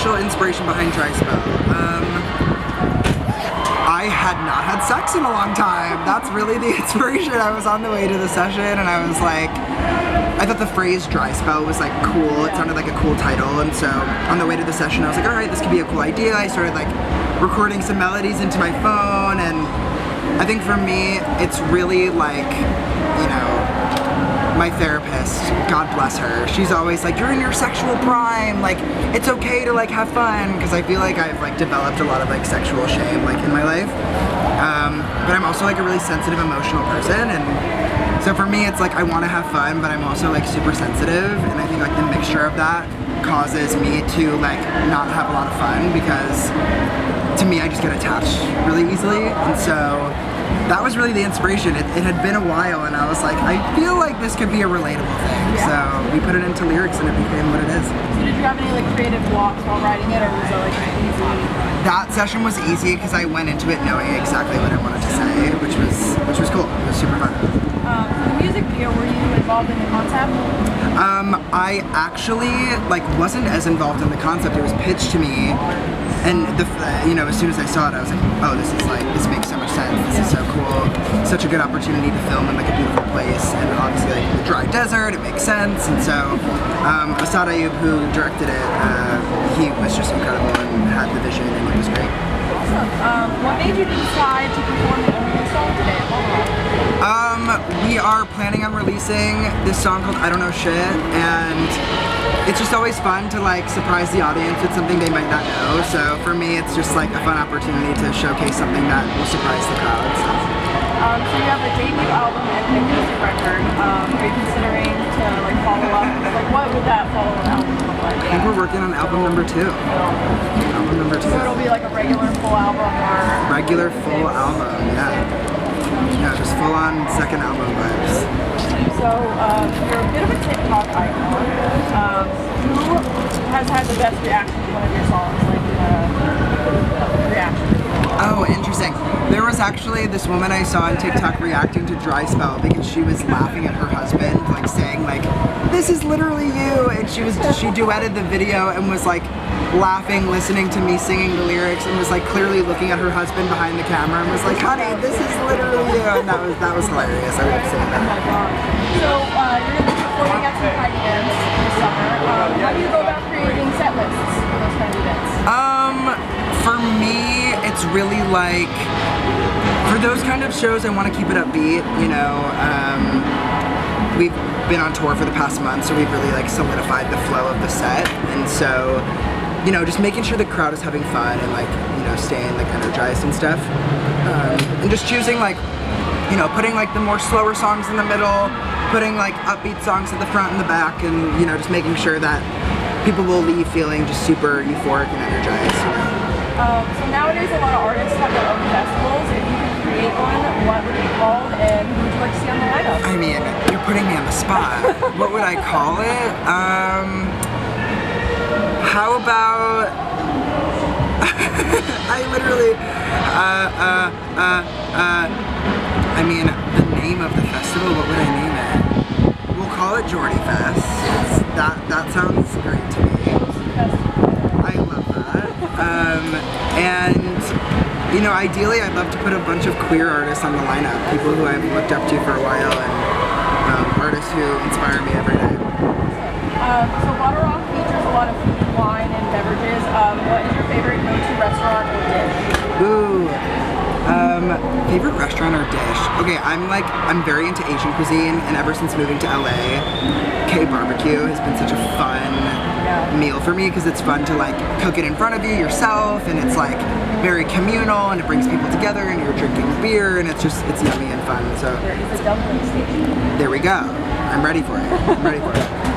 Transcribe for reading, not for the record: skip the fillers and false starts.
initial inspiration behind Dry Spell. I had not had sex in a long time. That's really the inspiration. I was on the way to the session and I was like, I thought the phrase Dry Spell was like cool. It sounded like a cool title, and so on the way to the session I was like, alright, this could be a cool idea. I started like recording some melodies into my phone, and I think for me it's really like, you know, my therapist, God bless her, she's always like, you're in your sexual prime, like it's okay to like have fun, because I feel like I've like developed a lot of like sexual shame like in my life, but I'm also like a really sensitive, emotional person, and so for me it's like I want to have fun, but I'm also like super sensitive, and I think like the mixture of that causes me to like not have a lot of fun, because to me I just get attached really easily, and so that was really the inspiration. It had been a while, and I was like, I feel like this could be a relatable thing. Yeah. So we put it into lyrics, and it became what it is. So did you have any like creative blocks while writing it, or was it like easy? That session was easy because I went into it knowing exactly what I wanted to say, which was cool. It was super fun. For the music video, were you involved in the concept? I actually like wasn't as involved in the concept. It was pitched to me, and you know, as soon as I saw it, I was like, oh, this makes so much sense. This is so cool. Such a good opportunity to film in like a beautiful place, and obviously like the dry desert. It makes sense, and so Asad Ayub, who directed it, he was just incredible and had the vision, and it was great. Awesome. What made you decide to perform the new song today at BottleRock? We are planning on releasing this song called I Don't Know Shit, and it's just always fun to like surprise the audience with something they might not know. So for me, it's just like a fun opportunity to showcase something that will surprise the crowd. So you have a debut album and a music record. Are you considering to like follow up? Like what would that follow-up album look like? I think we're working on album number 2. Album number 2. So it'll be like a regular full album, or regular full album, yeah. Yeah, just full-on second album vibes. So you're a bit of a TikTok icon. Who has had the best reaction to one of your songs? Like reaction. Oh, interesting. There was actually this woman I saw on TikTok reacting to Dry Spell because she was laughing at her husband, like saying like, this is literally you, and she duetted the video and was like laughing, listening to me singing the lyrics, and was like clearly looking at her husband behind the camera and was like, honey, this is literally you, and that was hilarious. I would have said that. Oh my god. So you're going to be performing at some kind events this summer. How do you go about creating set lists for those kind of events? For me, it's really like, for those kind of shows, I want to keep it upbeat, you know. We've been on tour for the past month, so we've really like solidified the flow of the set, and so, you know, just making sure the crowd is having fun and like, you know, staying like energized and stuff, and just choosing like, you know, putting like the more slower songs in the middle, putting like upbeat songs at the front and the back, and you know, just making sure that people will leave feeling just super euphoric and energized, you know. So nowadays a lot of artists have their own festivals. If you could create one, what would it be called, and who would you like to see on the lineup? I mean, you're putting me on the spot. What would I call it? How about... I literally... I mean, the name of the festival, what would I name it? We'll call it Jordy Fest. That sounds great to me. I love that. And, you know, ideally I'd love to put a bunch of queer artists on the lineup, people who I've looked up to for a while, and artists who inspire me every day. So BottleRock features a lot of food, wine, and beverages. What is your favorite go-to restaurant or dish? Ooh. Favorite restaurant or dish? Okay, I'm very into Asian cuisine, and ever since moving to LA, K-barbecue has been such a fun meal for me, because it's fun to like cook it in front of you yourself, and it's like very communal, and it brings people together, and you're drinking beer, and it's yummy and fun. So There is a dumpling station. there we go. I'm ready for it. I'm ready for it.